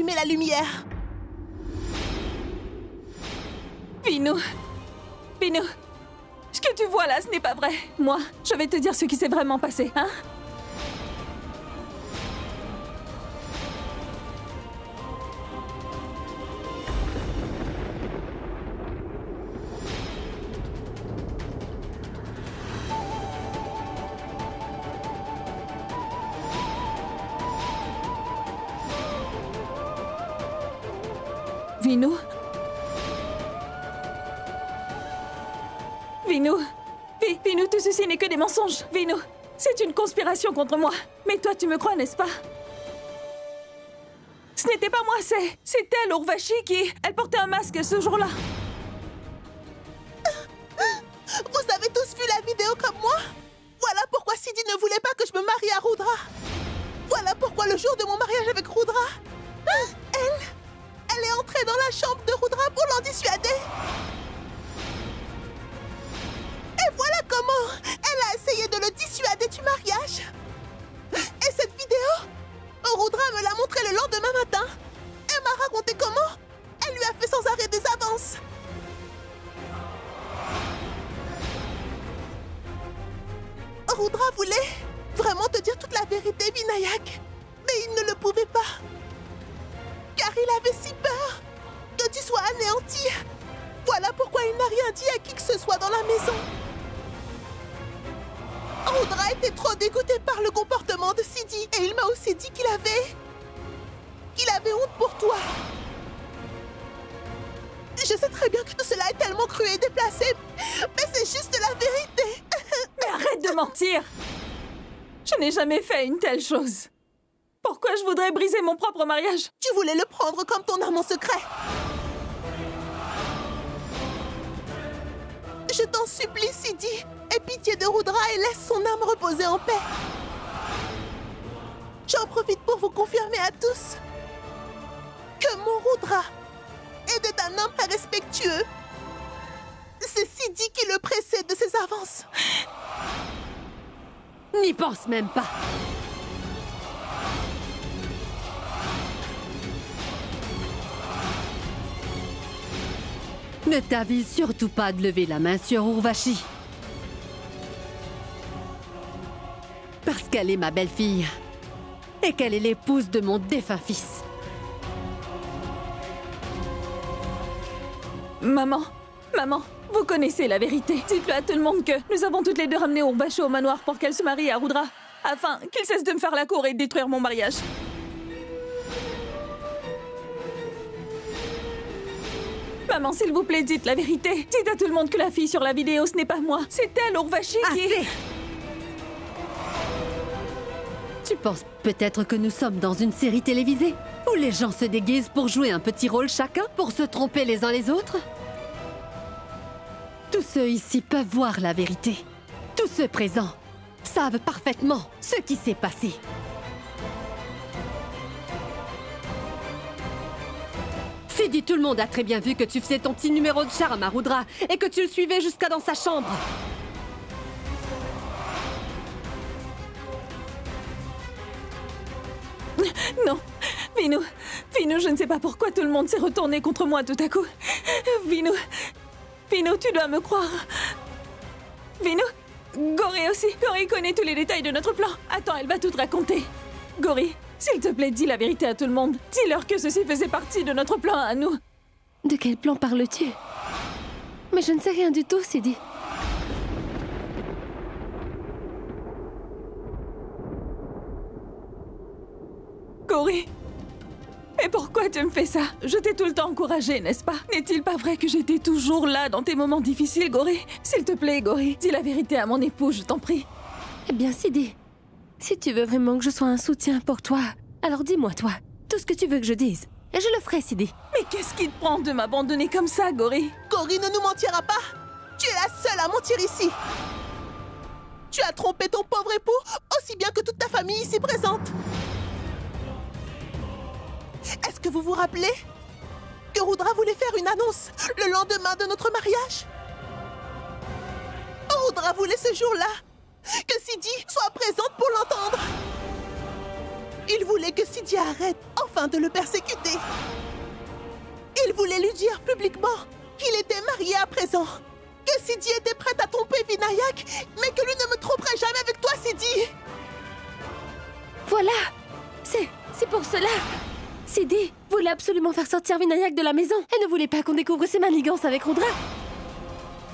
allumer la lumière. Vinu, Vinu, ce que tu vois là, ce n'est pas vrai. Moi, je vais te dire ce qui s'est vraiment passé, hein? Vinu? Vinu? Vinu, tout ceci n'est que des mensonges. Vinu, c'est une conspiration contre moi. Mais toi, tu me crois, n'est-ce pas? Ce n'était pas moi, c'est elle, Urvashi, qui... Elle portait un masque ce jour-là. Vous avez tous vu la vidéo comme moi? Voilà pourquoi Sidi ne voulait pas que je me marie à Rudra. Voilà pourquoi le jour de mon mariage avec Rudra, elle est entrée dans la chambre de Rudra pour l'en dissuader. Et voilà comment elle a essayé de le dissuader du mariage. Et cette vidéo, Rudra me l'a montrée le lendemain matin. Elle m'a raconté comment elle lui a fait sans arrêt des avances. Rudra voulait vraiment te dire toute la vérité, Vinayak. Mais il ne le pouvait pas. Car il avait si peur que tu sois anéanti. Voilà pourquoi il n'a rien dit à qui que ce soit dans la maison. Rudra était trop dégoûté par le comportement de Sidi. Et il m'a aussi dit qu'il avait honte pour toi. Je sais très bien que tout cela est tellement cru et déplacé. Mais c'est juste la vérité. Mais arrête de mentir! Je n'ai jamais fait une telle chose. Pourquoi je voudrais briser mon propre mariage? Tu voulais le prendre comme ton amant secret. Je t'en supplie, Sidi. Aie pitié de Rudra et laisse son âme reposer en paix. J'en profite pour vous confirmer à tous que mon Rudra était un homme très respectueux. C'est Sidi qui le précède de ses avances. N'y pense même pas. Ne t'avise surtout pas de lever la main sur Urvashi. Parce qu'elle est ma belle-fille. Et qu'elle est l'épouse de mon défunt fils. Maman, vous connaissez la vérité. Dites-le à tout le monde que nous avons toutes les deux ramené Urvashi au manoir pour qu'elle se marie à Rudra, afin qu'il cesse de me faire la cour et de détruire mon mariage. Maman, s'il vous plaît, dites la vérité. Dites à tout le monde que la fille sur la vidéo, ce n'est pas moi. C'est elle, Urvashi, qui... Assez! Tu penses peut-être que nous sommes dans une série télévisée où les gens se déguisent pour jouer un petit rôle chacun, pour se tromper les uns les autres? Tous ceux ici peuvent voir la vérité. Tous ceux présents savent parfaitement ce qui s'est passé. Sidi, tout le monde a très bien vu que tu faisais ton petit numéro de charme à Rudra et que tu le suivais jusqu'à dans sa chambre. Non, Vinu, je ne sais pas pourquoi tout le monde s'est retourné contre moi tout à coup. Vinu, tu dois me croire. Vinu, Gori aussi. Gori connaît tous les détails de notre plan. Attends, elle va tout te raconter. Gori, s'il te plaît, dis la vérité à tout le monde. Dis-leur que ceci faisait partie de notre plan à nous. De quel plan parles-tu? Mais je ne sais rien du tout, Sidi. Gori, et pourquoi tu me fais ça? Je t'ai tout le temps encouragée, n'est-ce pas? N'est-il pas vrai que j'étais toujours là dans tes moments difficiles, Gori? S'il te plaît, Gori, dis la vérité à mon époux, je t'en prie. Eh bien, Sidi, si tu veux vraiment que je sois un soutien pour toi, alors dis-moi, toi, tout ce que tu veux que je dise. Et je le ferai, Sidi. Mais qu'est-ce qui te prend de m'abandonner comme ça, Gori? Gori ne nous mentira pas. Tu es la seule à mentir ici. Tu as trompé ton pauvre époux aussi bien que toute ta famille ici présente. Est-ce que vous vous rappelez que Rudra voulait faire une annonce le lendemain de notre mariage? Rudra voulait ce jour-là que Sidi soit présente pour l'entendre. Il voulait que Sidi arrête enfin de le persécuter. Il voulait lui dire publiquement qu'il était marié à présent. Que Sidi était prête à tromper Vinayak, mais que lui ne me tromperait jamais avec toi, Sidi. Voilà. C'est pour cela. Sidi voulait absolument faire sortir Vinayak de la maison et ne voulait pas qu'on découvre ses manigances avec Rudra.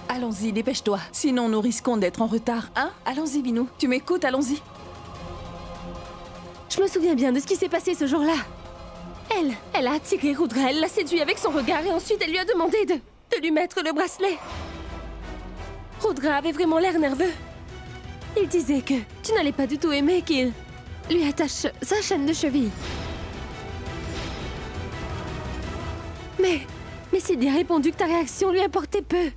Allons-y, dépêche-toi. Sinon, nous risquons d'être en retard. Hein? Allons-y, Vinou. Tu m'écoutes? Allons-y. Je me souviens bien de ce qui s'est passé ce jour-là. Elle a attiré Rudra, elle l'a séduit avec son regard et ensuite elle lui a demandé de lui mettre le bracelet. Rudra avait vraiment l'air nerveux. Il disait que tu n'allais pas du tout aimer qu'il lui attache sa chaîne de cheville. Mais Sidi a répondu que ta réaction lui importait peu.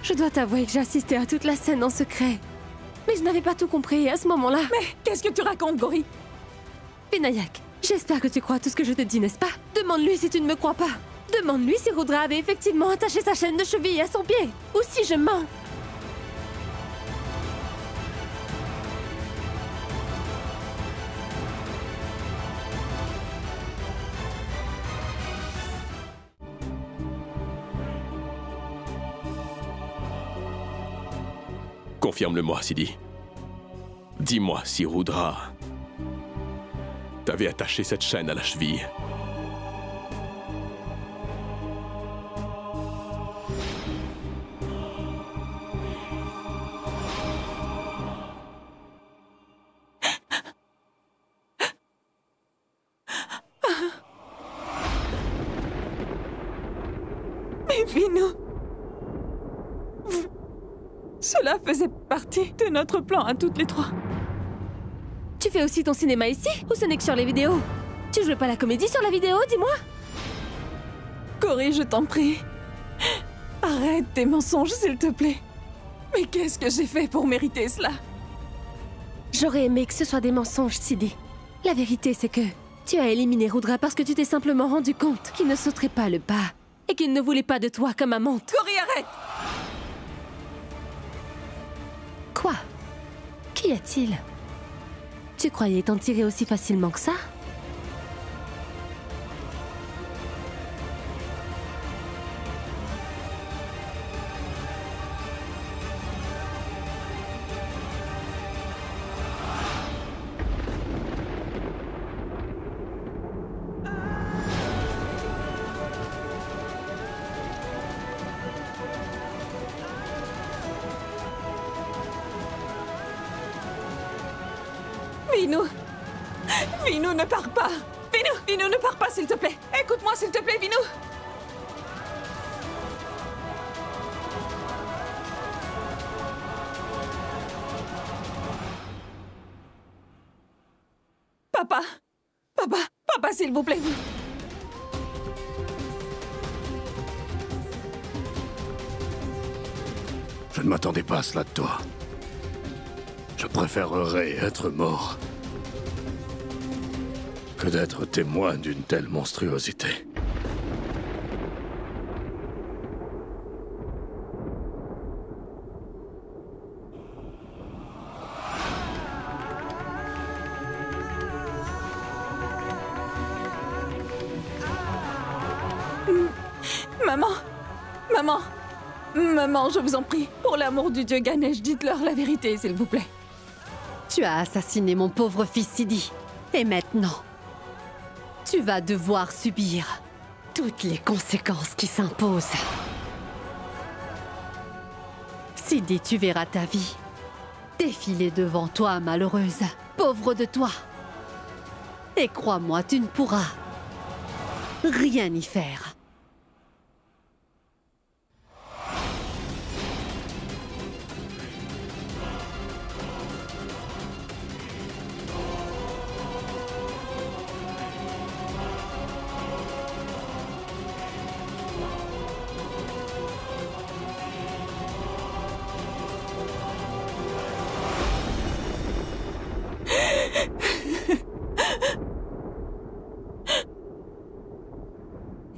Je dois t'avouer que j'ai assisté à toute la scène en secret. Mais je n'avais pas tout compris à ce moment-là. Mais qu'est-ce que tu racontes, Gori? Vinayak, j'espère que tu crois tout ce que je te dis, n'est-ce pas? Demande-lui si tu ne me crois pas. Demande-lui si Rudra avait effectivement attaché sa chaîne de cheville à son pied. Ou si je mens. Confirme-le-moi, Sidi. Dis-moi si Rudra t'avait attaché cette chaîne à la cheville. Mais Vinou... Cela faisait partie de notre plan à toutes les trois. Tu fais aussi ton cinéma ici? Ou ce n'est que sur les vidéos? Tu jouais pas la comédie sur la vidéo, dis-moi? Gori, je t'en prie. Arrête tes mensonges, s'il te plaît. Mais qu'est-ce que j'ai fait pour mériter cela? J'aurais aimé que ce soit des mensonges, Sidi. La vérité, c'est que tu as éliminé Rudra parce que tu t'es simplement rendu compte qu'il ne sauterait pas le pas et qu'il ne voulait pas de toi comme amante. Gori, arrête! Quoi? Qu'y a-t-il? Tu croyais t'en tirer aussi facilement que ça? Vinou! Vinou, ne pars pas! Vinou, ne pars pas, s'il te plaît! Écoute-moi, s'il te plaît, Vinou! Papa, s'il vous plaît, vous... Je ne m'attendais pas à cela de toi. Je préférerais être mort que d'être témoin d'une telle monstruosité. Maman, je vous en prie, pour l'amour du dieu Ganesh, dites-leur la vérité, s'il vous plaît. Tu as assassiné mon pauvre fils Sidi. Et maintenant, tu vas devoir subir toutes les conséquences qui s'imposent. Sidi, tu verras ta vie défiler devant toi, malheureuse. Pauvre de toi. Et crois-moi, tu ne pourras rien y faire.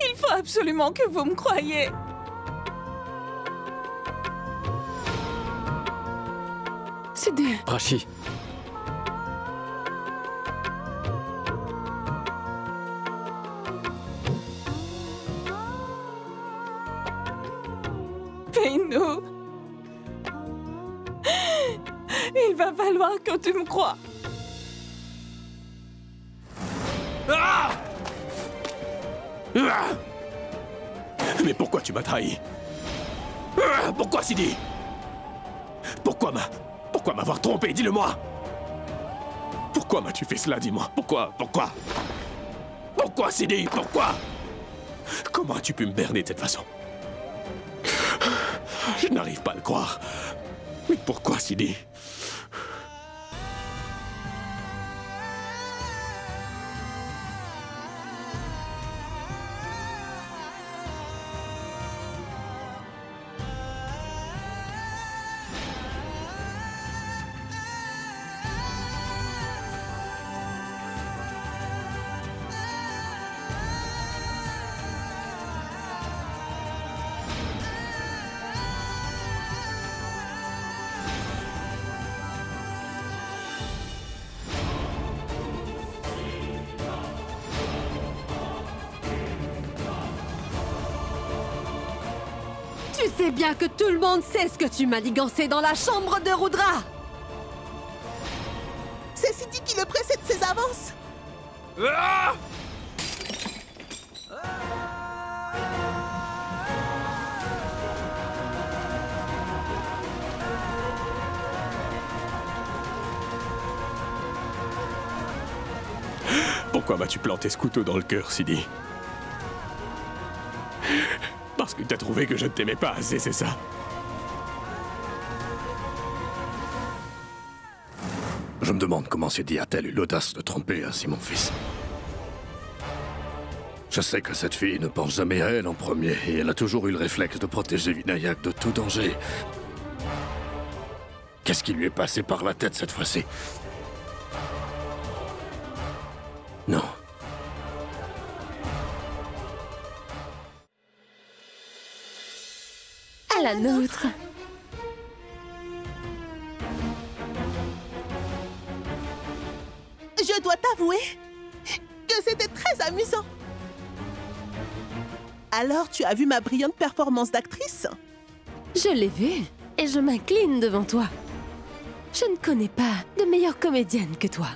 Il faut absolument que vous me croyiez. Sidi. Prachi. Il va falloir que tu me croies. Ah! Ah! Mais pourquoi tu m'as trahi? Ah! Pourquoi, Sidi? Pourquoi m'avoir trompé? Dis-le-moi! Pourquoi m'as-tu fait cela? Dis-moi. Pourquoi? Pourquoi, Sidi? Pourquoi? Comment as-tu pu me berner de cette façon? Je n'arrive pas à le croire. Mais pourquoi, Sidi? Tu sais bien que tout le monde sait ce que tu m'as ligancé dans la chambre de Rudra. C'est Sidi qui le précède ses avances. Ah! Pourquoi m'as-tu planté ce couteau dans le cœur, Sidi? Parce que t'as trouvé que je ne t'aimais pas assez, c'est ça? Je me demande comment Sidi a-t-elle eu l'audace de tromper ainsi mon fils. Je sais que cette fille ne pense jamais à elle en premier, et elle a toujours eu le réflexe de protéger Vinayak de tout danger. Qu'est-ce qui lui est passé par la tête cette fois-ci? Non. À la nôtre. Je dois t'avouer que c'était très amusant. Alors, tu as vu ma brillante performance d'actrice? Je l'ai vu et je m'incline devant toi. Je ne connais pas de meilleure comédienne que toi,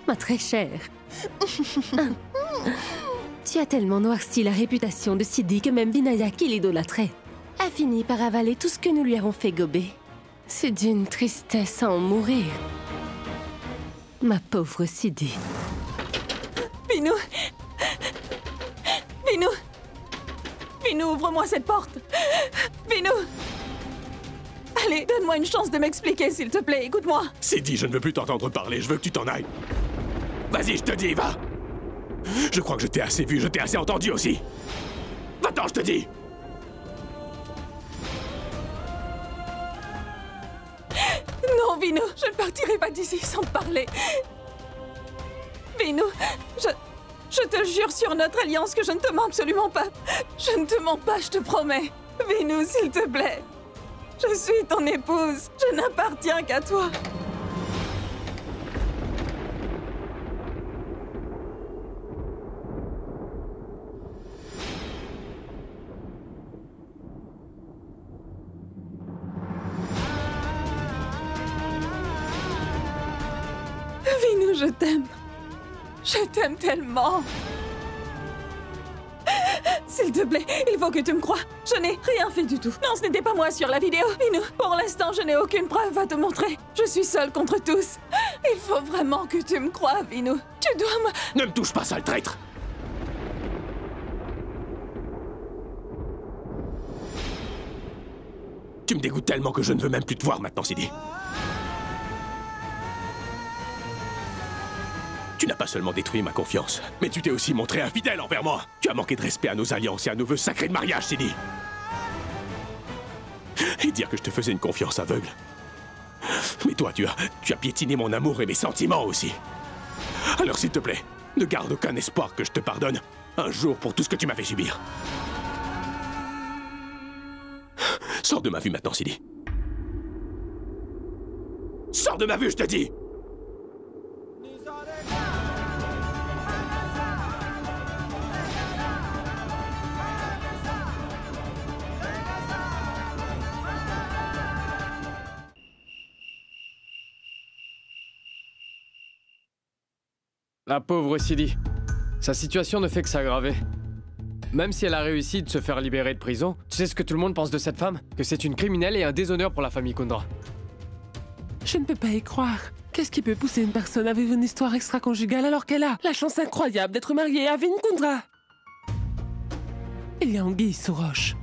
ma très chère. Tu as tellement noirci la réputation de Sidi que même Vinayak, qui l'idolâtrait, a fini par avaler tout ce que nous lui avons fait gober. C'est d'une tristesse à en mourir. Ma pauvre Sidi. Vinou! Vinou! Vinou, ouvre-moi cette porte! Vinou! Allez, donne-moi une chance de m'expliquer, s'il te plaît, écoute-moi! Sidi, je ne veux plus t'entendre parler, je veux que tu t'en ailles. Vas-y, je te dis, va! Je crois que je t'ai assez vu, je t'ai assez entendu aussi. Va-t'en, je te dis! Non, Vinou, je ne partirai pas d'ici sans te parler. Vinou, je te jure sur notre alliance que je ne te mens absolument pas. Je ne te mens pas, je te promets. Vinou, s'il te plaît. Je suis ton épouse. Je n'appartiens qu'à toi. Vinou, je t'aime. Je t'aime tellement. S'il te plaît, il faut que tu me croies. Je n'ai rien fait du tout. Non, ce n'était pas moi sur la vidéo. Vinou, pour l'instant, je n'ai aucune preuve à te montrer. Je suis seule contre tous. Il faut vraiment que tu me croies, Vinou. Tu dois me... Ne me touche pas, sale traître! Tu me dégoûtes tellement que je ne veux même plus te voir maintenant, Sidi. Tu n'as pas seulement détruit ma confiance, mais tu t'es aussi montré infidèle envers moi. Tu as manqué de respect à nos alliances et à nos vœux sacrés de mariage, Sidi. Et dire que je te faisais une confiance aveugle. Mais toi, tu as piétiné mon amour et mes sentiments aussi. Alors s'il te plaît, ne garde aucun espoir que je te pardonne un jour pour tout ce que tu m'as fait subir. Sors de ma vue maintenant, Sidi. Sors de ma vue, je te dis! La pauvre Sidi. Sa situation ne fait que s'aggraver. Même si elle a réussi de se faire libérer de prison, tu sais ce que tout le monde pense de cette femme? Que c'est une criminelle et un déshonneur pour la famille Kundra. Je ne peux pas y croire. Qu'est-ce qui peut pousser une personne à vivre une histoire extra-conjugale alors qu'elle a la chance incroyable d'être mariée à Vin Kundra? Il y a anguille sous roche.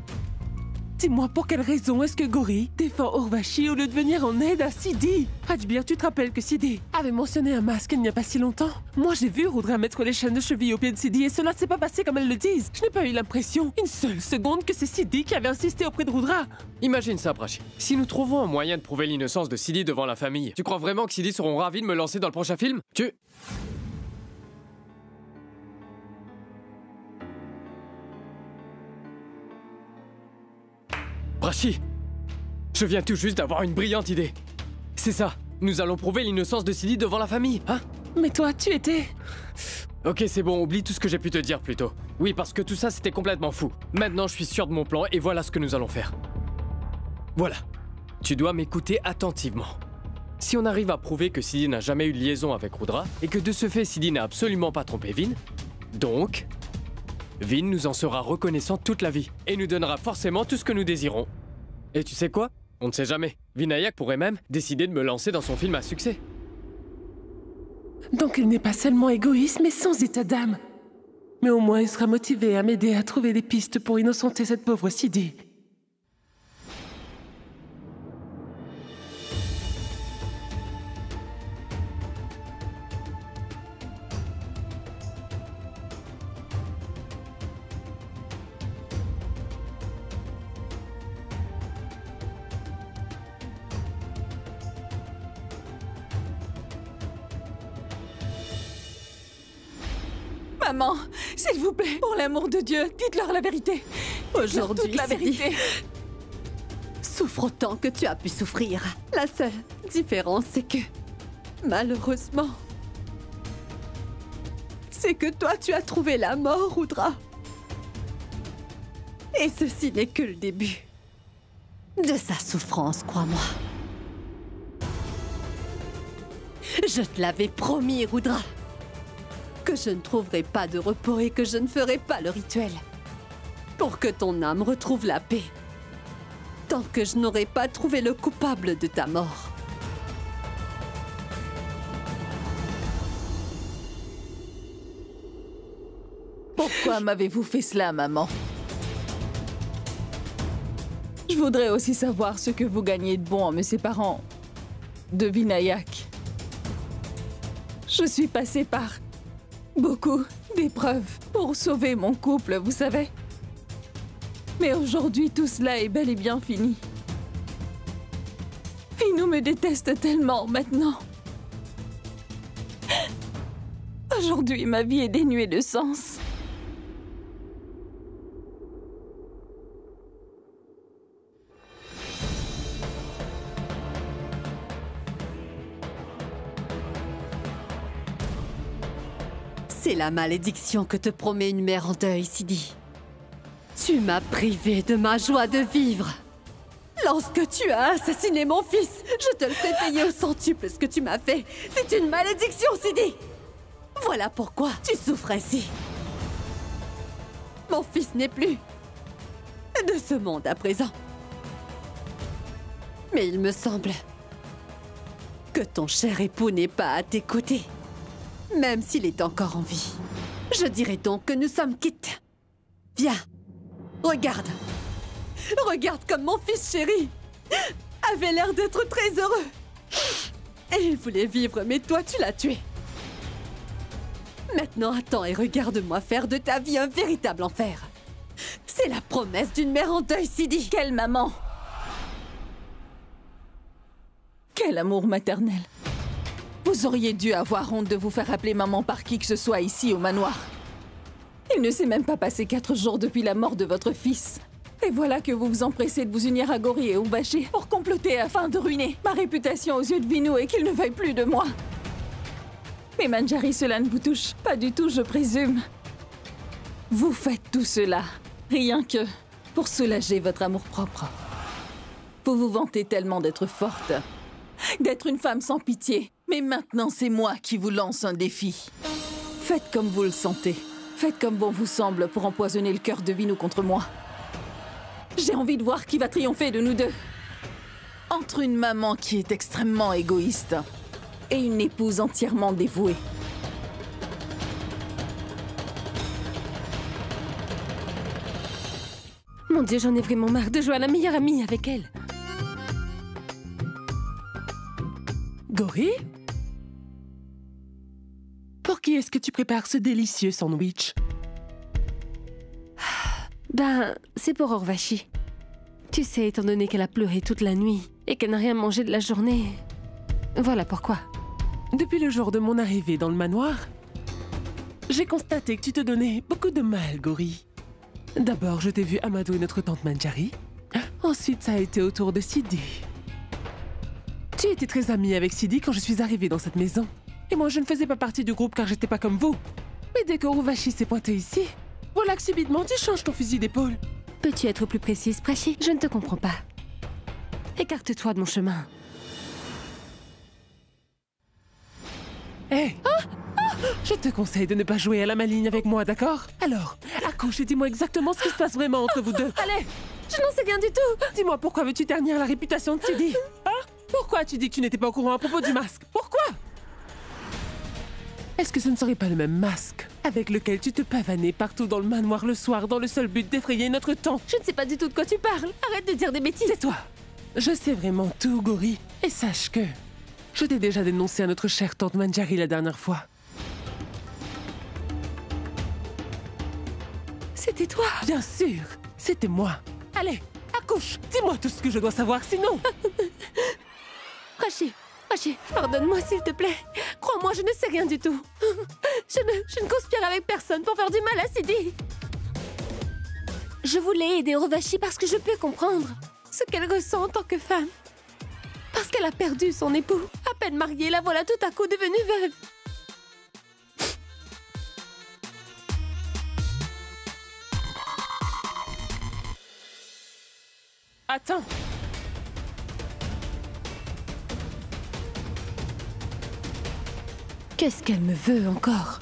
Dis-moi pour quelle raison est-ce que Gauri défend Urvashi au lieu de venir en aide à Sidi? Rajbir, tu te rappelles que Sidi avait mentionné un masque il n'y a pas si longtemps? Moi j'ai vu Rudra mettre les chaînes de cheville au pied de Sidi et cela ne s'est pas passé comme elles le disent. Je n'ai pas eu l'impression, une seule seconde, que c'est Sidi qui avait insisté auprès de Rudra. Imagine ça, Prachi. Si nous trouvons un moyen de prouver l'innocence de Sidi devant la famille, tu crois vraiment que Sidi seront ravis de me lancer dans le prochain film? Prachi, je viens tout juste d'avoir une brillante idée. C'est ça, nous allons prouver l'innocence de Sidi devant la famille, hein? Mais toi, tu étais... Ok, c'est bon, oublie tout ce que j'ai pu te dire plus tôt. Oui, parce que tout ça, c'était complètement fou. Maintenant, je suis sûr de mon plan et voilà ce que nous allons faire. Voilà. Tu dois m'écouter attentivement. Si on arrive à prouver que Sidi n'a jamais eu de liaison avec Rudra et que de ce fait, Sidi n'a absolument pas trompé Vin, donc... Vin nous en sera reconnaissant toute la vie et nous donnera forcément tout ce que nous désirons. Et tu sais quoi? On ne sait jamais. Vinayak pourrait même décider de me lancer dans son film à succès. Donc il n'est pas seulement égoïste, mais sans état d'âme. Mais au moins il sera motivé à m'aider à trouver des pistes pour innocenter cette pauvre Sidi. Maman, s'il vous plaît, pour l'amour de Dieu, dites-leur la vérité. Aujourd'hui, toute la Sidi, vérité. souffre autant que tu as pu souffrir. La seule différence, c'est que, malheureusement, c'est que toi, tu as trouvé la mort, Rudra. Et ceci n'est que le début de sa souffrance, crois-moi. Je te l'avais promis, Rudra, que je ne trouverai pas de repos et que je ne ferai pas le rituel pour que ton âme retrouve la paix, tant que je n'aurai pas trouvé le coupable de ta mort. Pourquoi m'avez-vous fait cela, maman? Je voudrais aussi savoir ce que vous gagnez de bon en me séparant de Vinayak. Je suis passée par beaucoup d'épreuves pour sauver mon couple, vous savez. Mais aujourd'hui, tout cela est bel et bien fini. Vino me déteste tellement maintenant. Aujourd'hui, ma vie est dénuée de sens. C'est la malédiction que te promet une mère en deuil, Sidi. Tu m'as privé de ma joie de vivre. Lorsque tu as assassiné mon fils, je te le fais payer au centuple ce que tu m'as fait. C'est une malédiction, Sidi. Voilà pourquoi tu souffres ainsi. Mon fils n'est plus de ce monde à présent. Mais il me semble que ton cher époux n'est pas à tes côtés, même s'il est encore en vie. Je dirais donc que nous sommes quittes. Viens, regarde. Regarde comme mon fils chéri avait l'air d'être très heureux. Et il voulait vivre, mais toi, tu l'as tué. Maintenant, attends et regarde-moi faire de ta vie un véritable enfer. C'est la promesse d'une mère en deuil, Sidi. Quelle maman! Quel amour maternel! Vous auriez dû avoir honte de vous faire appeler maman par qui que ce soit ici au manoir. Il ne s'est même pas passé 4 jours depuis la mort de votre fils. Et voilà que vous vous empressez de vous unir à Gauri et Urvashi pour comploter afin de ruiner ma réputation aux yeux de Vino et qu'il ne veuille plus de moi. Mais Manjari, cela ne vous touche pas du tout, je présume. Vous faites tout cela, rien que pour soulager votre amour-propre. Vous vous vantez tellement d'être forte, d'être une femme sans pitié. Mais maintenant, c'est moi qui vous lance un défi. Faites comme vous le sentez. Faites comme bon vous semble pour empoisonner le cœur de Vinu contre moi. J'ai envie de voir qui va triompher de nous deux. Entre une maman qui est extrêmement égoïste et une épouse entièrement dévouée. Mon Dieu, j'en ai vraiment marre de jouer à la meilleure amie avec elle. Gori? Pour qui est-ce que tu prépares ce délicieux sandwich? Ben, c'est pour Urvashi. Tu sais, étant donné qu'elle a pleuré toute la nuit et qu'elle n'a rien mangé de la journée... Voilà pourquoi. Depuis le jour de mon arrivée dans le manoir, j'ai constaté que tu te donnais beaucoup de mal, Gori. D'abord, je t'ai vu amadouer notre tante Manjari. Ensuite, ça a été au tour de Sidi. Tu étais très amie avec Sidi quand je suis arrivée dans cette maison. Et moi, je ne faisais pas partie du groupe car j'étais pas comme vous. Mais dès que Urvashi s'est pointé ici, voilà que subitement tu changes ton fusil d'épaule. Peux-tu être plus précise, Prachi? Je ne te comprends pas. Écarte-toi de mon chemin. Hé! Je te conseille de ne pas jouer à la maligne avec moi, d'accord? Alors, accouche et dis-moi exactement ce qui se passe vraiment entre vous deux. Allez, je n'en sais rien du tout. Dis-moi, pourquoi veux-tu ternir la réputation de Sidi? Hein? Pourquoi tu dis que tu n'étais pas au courant à propos du masque? Pourquoi? Est-ce que ce ne serait pas le même masque avec lequel tu te pavanais partout dans le manoir le soir dans le seul but d'effrayer notre tante? Je ne sais pas du tout de quoi tu parles. Arrête de dire des bêtises. C'est toi. Je sais vraiment tout, Gori. Et sache que je t'ai déjà dénoncé à notre chère tante Manjari la dernière fois. C'était toi. Bien sûr, c'était moi. Allez, accouche. Dis-moi tout ce que je dois savoir, sinon... Prachi, pardonne-moi s'il te plaît. Crois-moi, je ne sais rien du tout. Je ne conspire avec personne pour faire du mal à Sidi. Je voulais aider Urvashi parce que je peux comprendre ce qu'elle ressent en tant que femme. Parce qu'elle a perdu son époux. À peine mariée, la voilà tout à coup devenue veuve. Attends. Qu'est-ce qu'elle me veut encore?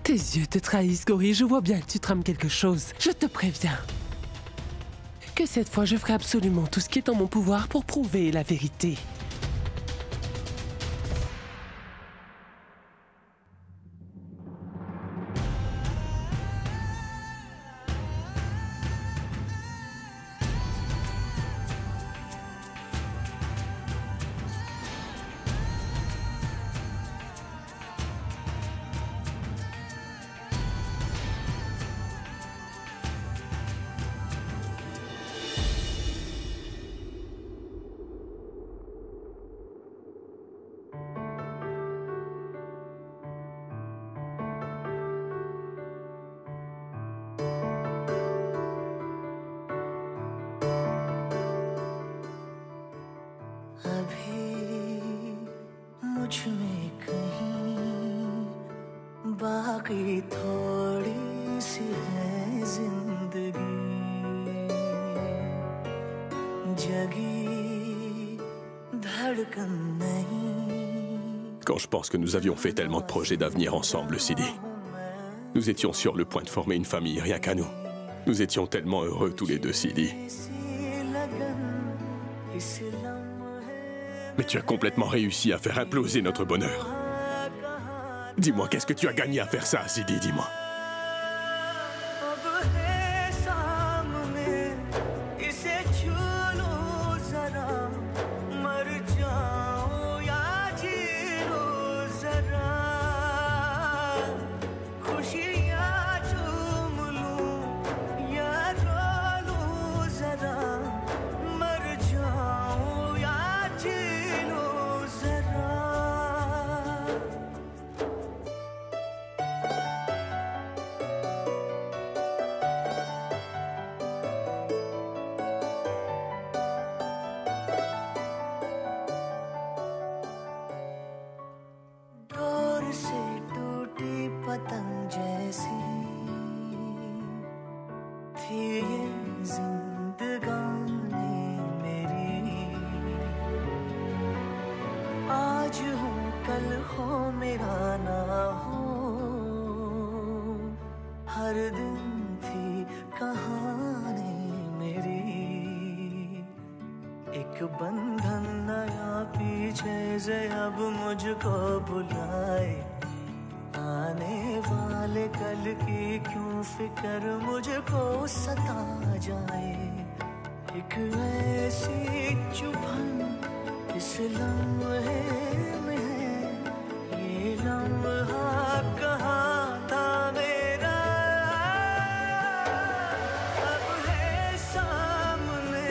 Tes yeux te trahissent, Gori. Je vois bien que tu trames quelque chose. Je te préviens que cette fois, je ferai absolument tout ce qui est en mon pouvoir pour prouver la vérité. Quand je pense que nous avions fait tellement de projets d'avenir ensemble, Sidi. Nous étions sur le point de former une famille, rien qu'à nous. Nous étions tellement heureux tous les deux, Sidi. Mais tu as complètement réussi à faire imploser notre bonheur. Dis-moi, qu'est-ce que tu as gagné à faire ça, Sidi, dis-moi. आज हूँ कल हो मेरा ना हो, हर दिन थी कहानी मेरी, एक बंधन नया पीछे से अब मुझको बुलाए, आने वाले कल की क्यों फिक्र मुझको सता जाए, एक ऐसी चुभन इस लम्हे में है, ये लम्हा कहाँ था मेरा, अब है सामने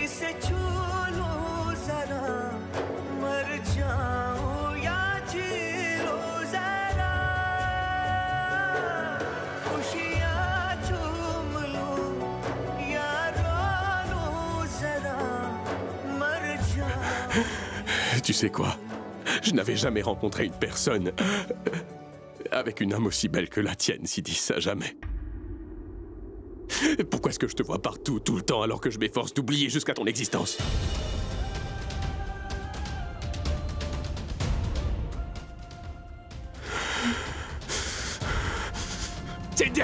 इसे छू लूं जरा, मर जाऊं या जी लूं जरा, खुशियाँ चूम लूं या रो लूं जरा, मर जाऊं. Tu sais quoi? Je n'avais jamais rencontré une personne avec une âme aussi belle que la tienne, Sidi, ça jamais. Pourquoi est-ce que je te vois partout, tout le temps, alors que je m'efforce d'oublier jusqu'à ton existence? Sidi!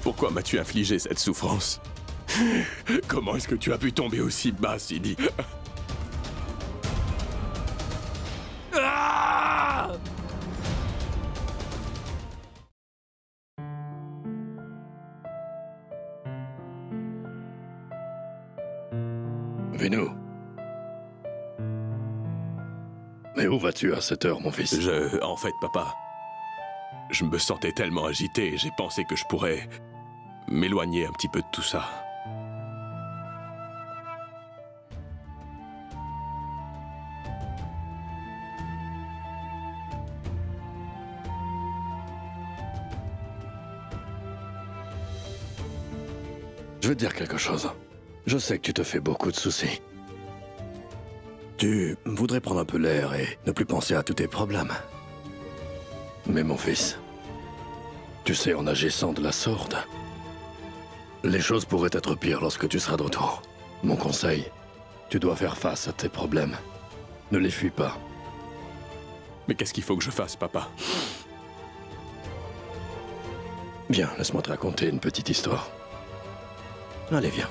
Pourquoi m'as-tu infligé cette souffrance? Comment est-ce que tu as pu tomber aussi bas, Sidi? Ah! Vinu. Mais où vas-tu à cette heure, mon fils? En fait, papa, je me sentais tellement agité et j'ai pensé que je pourrais m'éloigner un petit peu de tout ça. Je vais te dire quelque chose. Je sais que tu te fais beaucoup de soucis. Tu voudrais prendre un peu l'air et ne plus penser à tous tes problèmes. Mais mon fils, tu sais, en agissant de la sorte, les choses pourraient être pires lorsque tu seras de retour. Mon conseil, tu dois faire face à tes problèmes. Ne les fuis pas. Mais qu'est-ce qu'il faut que je fasse, papa? Viens, laisse-moi te raconter une petite histoire. Allez, viens.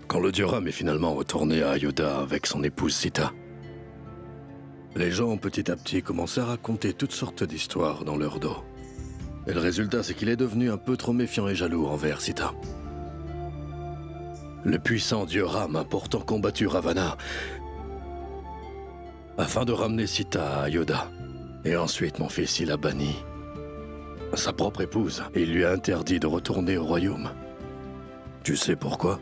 Quand le dieu Ram est finalement retourné à Ayoda avec son épouse Sita, les gens ont petit à petit commencé à raconter toutes sortes d'histoires dans leur dos. Et le résultat, c'est qu'il est devenu un peu trop méfiant et jaloux envers Sita. Le puissant dieu Ram a pourtant combattu Ravana afin de ramener Sita à Ayoda. Et ensuite, mon fils, il a banni sa propre épouse et il lui a interdit de retourner au royaume. Tu sais pourquoi?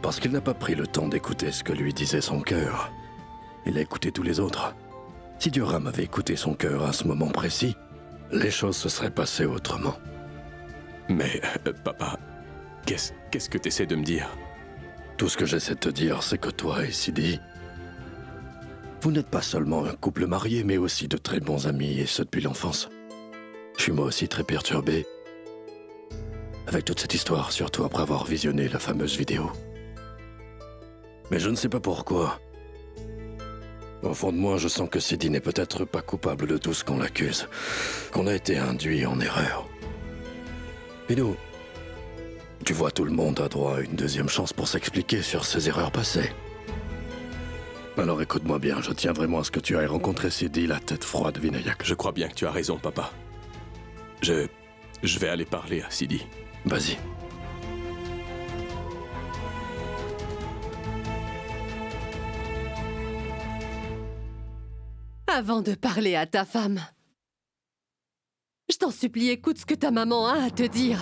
Parce qu'il n'a pas pris le temps d'écouter ce que lui disait son cœur. Il a écouté tous les autres. Si dieu Ram avait écouté son cœur à ce moment précis, les choses se seraient passées autrement. Mais, papa, qu'est-ce que tu essaies de me dire? Tout ce que j'essaie de te dire, c'est que toi et Sidi, vous n'êtes pas seulement un couple marié, mais aussi de très bons amis, et ce depuis l'enfance. Je suis moi aussi très perturbé avec toute cette histoire, surtout après avoir visionné la fameuse vidéo. Mais je ne sais pas pourquoi. Au fond de moi, je sens que Sidi n'est peut-être pas coupable de tout ce qu'on l'accuse, qu'on a été induit en erreur. Et nous, tu vois, tout le monde a droit à une deuxième chance pour s'expliquer sur ses erreurs passées. Alors écoute-moi bien, je tiens vraiment à ce que tu ailles rencontrer Sidi, la tête froide Vinayak. Je crois bien que tu as raison, papa. Je vais aller parler à Sidi. Vas-y. Avant de parler à ta femme, je t'en supplie, écoute ce que ta maman a à te dire.